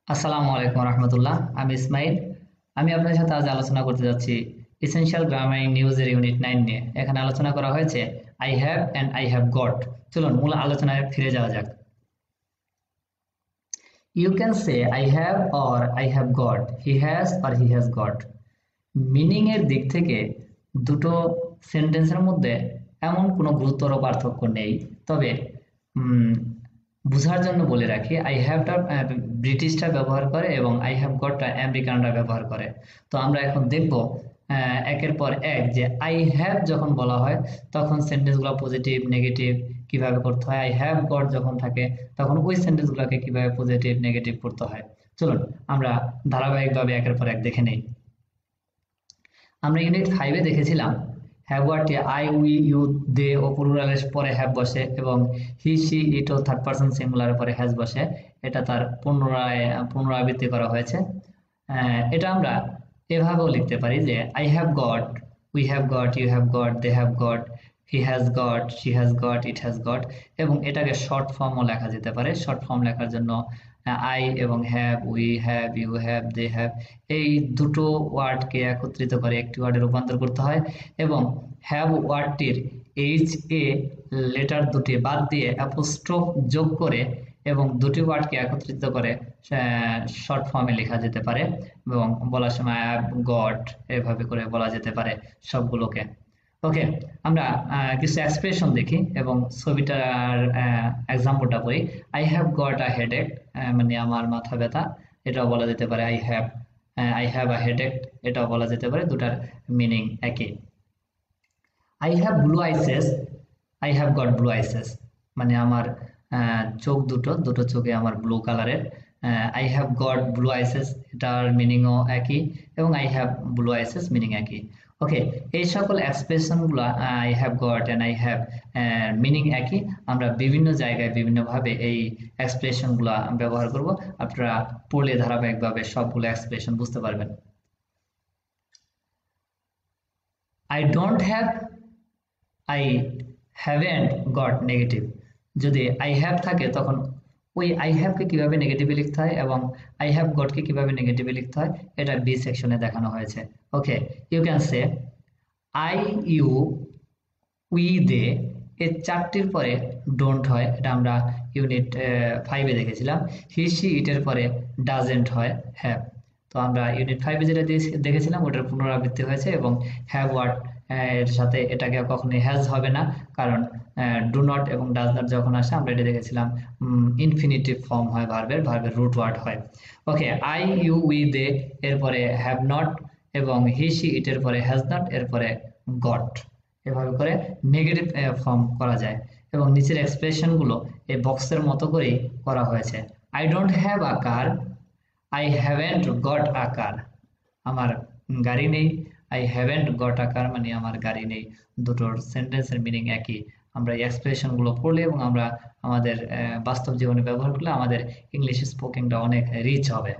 আসসালামু আলাইকুম রহমতুল্লাহ। আমি ইসমাইল। আমি আপনার সাথে আজ আলোচনা করতে যাচ্ছি এসেনশিয়াল গ্রামার ইন নিউজের ইউনিট 9 নিয়ে। এখানে আলোচনা করা হয়েছে I have and I have got. চলুন মূল আলোচনায় ফিরে যাওয়া যাক। You can say I have or I have got, he has or he has got. Meaning এর দিক থেকে দুটো সেন্টেন্সের মধ্যে এমন কোনো গুরুতর পার্থক্য নেই। তবে উম, বুঝার জন্য বলে রাখি, আই হ্যাভটা ব্রিটিশরা ব্যবহার করে এবং আই হ্যাভ গটটা আমেরিকানরা ব্যবহার করে। তো আমরা এখন দেখব একের পর এক যে আই হ্যাভ যখন বলা হয় তখন সেন্টেন্সগুলো পজিটিভ নেগেটিভ কিভাবে করতে হয়, আই হ্যাভ গট যখন থাকে তখন ওই সেন্টেন্সগুলোকে কিভাবে পজিটিভ নেগেটিভ করতে হয়। চলুন আমরা ধারাবাহিকভাবে একের পর এক দেখে নেই। আমরা ইউনিট 5-এ দেখেছিলাম হ্যাভ ওয়ার্ডটি আই উই ইউ দে ও প্লুরালের পরে হ্যাভ বসে এবং হি সি ইট ও থার্ড পারসন সিঙ্গুলারের পরে হ্যাজ বসে। এটা তার পুনরাবৃত্তি করা হয়েছে। এটা আমরা এভাবেও লিখতে পারি যে I have got, we have got, you have got, they have got, he has got, she has got, it has got. এবং এটাকে শর্ট ফর্মও লেখা যেতে পারে। শর্ট ফর্ম লেখার জন্য আই এবং have, we have, you have, they have এই দুটো ওয়ার্ডকে একত্রিত করে একটি ওয়ার্ডে রূপান্তর করতে হয় এবং হ্যাভ ওয়ার্ডটির এইচ এ লেটার দুটি বাদ দিয়ে অ্যাপোস্ট্রোফ যোগ করে এবং দুটি ওয়ার্ডকে একত্রিত করে শর্ট ফর্মে লেখা যেতে পারে এবং বলার সময় হ্যাভ গট এভাবে করে বলা যেতে পারে সবগুলোকে। ওকে, আমরা কিছু এক্সপ্রেশন দেখি এবং ছবিটার এক্সাম্পলটা করি। I have got a headache, মানে আমার মাথা ব্যথা, এটাও বলা যেতে পারে আই হ্যাভ আ হেডেক, এটাও বলা যেতে পারে। দুটার মিনিং একই। I have blue eyes, I have got blue eyes, মানে আমার চোখ দুটো দুটো চোখে আমার ব্লু কালারের। I have got blue eyes এটার মিনিংও একই এবং I have blue eyes meaning একই। ওকে, এই সকল এক্সপ্রেশনগুলো I have got and I have meaning একই। আমরা বিভিন্ন জায়গায় বিভিন্নভাবে এই এক্সপ্রেশনগুলো ব্যবহার করব। আপনারা পড়লে ধারাবাহিকভাবে সবগুলো এক্সপ্রেশন বুঝতে পারবেন। I don't have, I haven't goat negative. যদি আই হ্যাভ থাকে তখন ওই আই হ্যাভকে কিভাবে নেগেটিভে লিখতে হয় এবং আই হ্যাভ গটকে কিভাবে নেগেটিভে লিখতে হয় এটা বি সেকশনে দেখানো হয়েছে। Okay, you can say I, you, we, they এই চারটির পরে ডোন্ট হয়, এটা আমরা ইউনিট 5-এ দেখেছিলাম। হি সি ইটের পরে ডাজেন্ট হয় হ্যাভ। তো আমরা ইউনিট 5-এ যেটা দেখেছিলাম ওটার পুনরাবৃত্তি হয়েছে এবং হ্যাভ ওয়ার্ড এর সাথে এটাকে কখনোই হ্যাজ হবে না, কারণ ডু নট এবং ডাজ নট যখন আসে আমরা এটা দেখেছিলাম ইনফিনিটিভ ফর্ম হয়, ভার্বের রুট ওয়ার্ড হয়। ওকে, আই, ইউ, উই, দে এরপরে হ্যাভ নট এবং হি সি ইটের পরে হ্যাজ নট এরপরে গট, এভাবে করে নেগেটিভ ফর্ম করা যায়। এবং নিচের এক্সপ্রেশন গুলো এই বক্সের মতো করেই করা হয়েছে। I don't have a car, I haven't got a car, আমার গাড়ি নেই। I haven't got a car মানে আমার গাড়ি নেই। দুটোর সেন্টেন্সের মিনিং একই। আমরা এই এক্সপ্রেশন গুলো পড়লে এবং আমরা আমাদের বাস্তব জীবনে ব্যবহার করলে আমাদের ইংলিশ স্পোকিংটা অনেক রিচ হবে।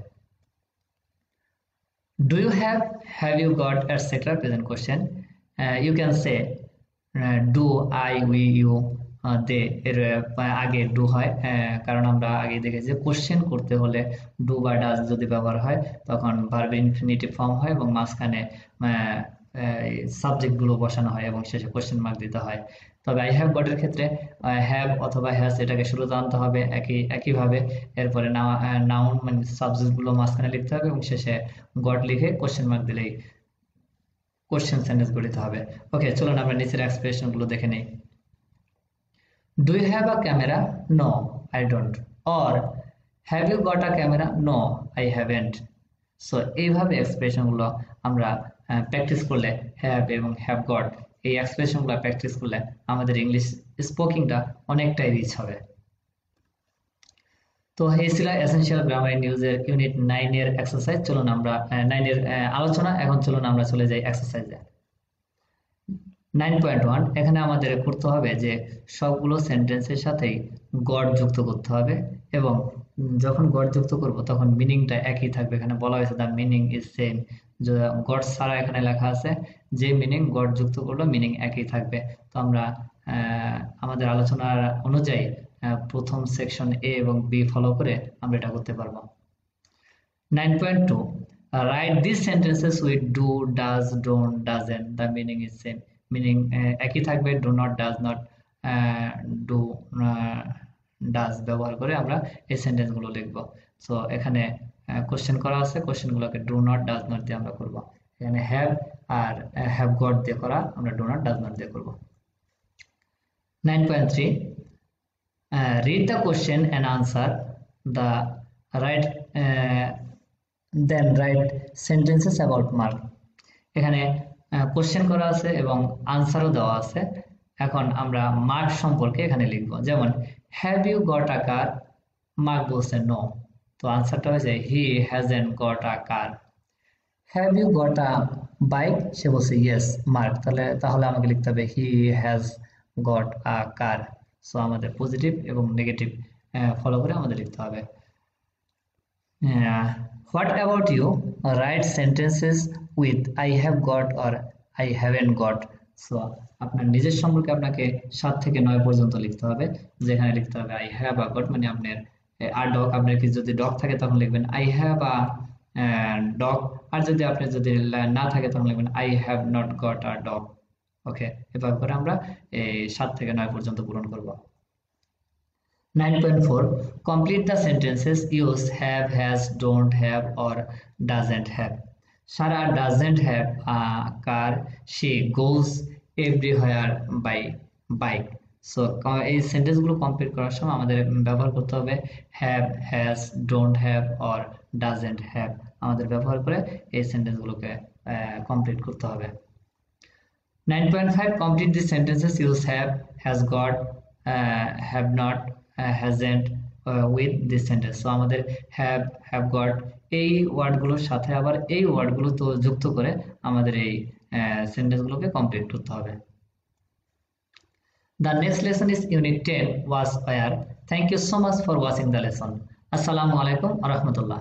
Do you have you got etcetera present question. You can say do, I, we, you, they এর আগে ডু হয়, কারণ আমরা আগে দেখেছি কোশ্চেন করতে হলে ডু বা ডাজ যদি ব্যবহার হয় তখন ভার্ব ইনফিনিটিভ ফর্ম হয় এবং মাঝখানে সাবজেক্ট গুলো বসানো হয় এবং শেষে কোশ্চেন মার্ক দিতে হয়। তবে আই হ্যাভ গটের ক্ষেত্রে হ্যাভ অথবা হ্যাজ এটাকে শুরুতে আনতে হবে একইভাবে। এরপরে নাউন মানে সাবজেক্ট গুলো মাঝখানে লিখতে হবে এবং শেষে গট লিখে কোশ্চেন মার্ক দিলেই কোশ্চেন সেন্টেন্স গঠিত হবে। ওকে, চলুন আমরা নিচের এক্সপ্রেশন গুলো দেখে নেই। Do you have a camera? No, I don't. Or have you got a camera? No, I haven't. So এইভাবে এক্সপ্রেশন গুলো আমরা প্র্যাকটিস করলে, হ্যাভ এবং হ্যাভ গট এই এক্সপ্রেশন গুলো প্র্যাকটিস করলে আমাদের ইংলিশ স্পোকিংটা অনেকটাই রিচ হবে। তো এই ছিল এসেনশিয়াল গ্রামার নিউজের ইউনিট 9 এর এক্সারসাইজ। চলুন আমরা 9 এর আলোচনা, এখন চলুন আমরা চলে যাই এক্সারসাইজে। 9.1 এখানে আমাদের করতে হবে যে সবগুলো সেন্টেন্সের সাথেই গড যুক্ত করতে হবে এবং যখন গড যুক্ত করব তখন মিনিংটা একই থাকবে। এখানে বলা হয়েছে the meaning is same. God ছাড়া এখানে লেখা আছে যে মিনিং, গড যুক্ত করলে মিনিং একই থাকবে। তো আমরা আমাদের আলোচনার অনুযায়ী প্রথম সেকশন এ এবং বি ফলো করে আমরা এটা করতে পারবো। 9.2 write these sentences with do, does, don't, doesn't. The meaning is same. Meaning একই থাকবে, do not, does not, do, does ব্যবহার করে আমরা এই সেন্টেন্স গুলো লিখবো। সো এখানে কোশ্চেন করা আছে, কোশ্চেন গুলোকে do not, does not দিয়ে আমরা করব। এখানে have আর have got দিয়ে করা, আমরা do not, does not দিয়ে করব। 9.3 read the question and answer the right then write sentences about mark। এখানে কোশ্চেন করা আছে এবং আনসারও দেওয়া আছে। এখন আমরা মার্ক সম্পর্কে এখানে লিখব। যেমন have you got a car, Mark বলছে নো, তো আনসারটা হয়েছে he hasn't got a car. Have you got a bike, সে বলছে ইয়েস, মার্ক, তাহলে আমাকে লিখতে হবে he has got a car. So আমাদের পজিটিভ এবং নেগেটিভ ফলো করে আমাদের লিখতে হবে। What about you? Write sentences with I have got or I haven't got. So আপনার নিজের সম্পর্কে আপনাকে 7 থেকে 9 পর্যন্ত লিখতে হবে। যেখানে লিখতে হবে I have a got মানে আপনার a dog, আপনার কি যদি ডগ থাকে তখন লিখবেন I have a dog, আর যদি আপনার যদি না থাকে তখন লিখবেন I have not got a dog। ওকে, এভাবে করে আমরা এই 7 থেকে 9 পর্যন্ত পূরণ করব। 9.4 complete the sentences use have, has, don't have or doesn't have। Sarah doesn't have a car, she goes everywhere by bike। So এই সেন্টেন্স গুলো কমপ্লিট করার সময় আমাদের ব্যবহার করতে হবে have, has, don't have or doesn't have। আমাদের ব্যবহার করে এই সেন্টেন্স গুলোকে কমপ্লিট করতে হবে। 9.5 complete the sentences use have, has got, have not, hasn't with this sentence। So আমাদের have got এই ওয়ার্ডগুলোর সাথে আবার এই ওয়ার্ডগুলো তো যুক্ত করে আমাদের এই সেন্টেন্সগুলোকে কমপ্লিট করতে হবে। The next lesson is unit 10 was where। Thank you so much for watching the lesson। আসসালামু আলাইকুম ওয়া রাহমাতুল্লাহ।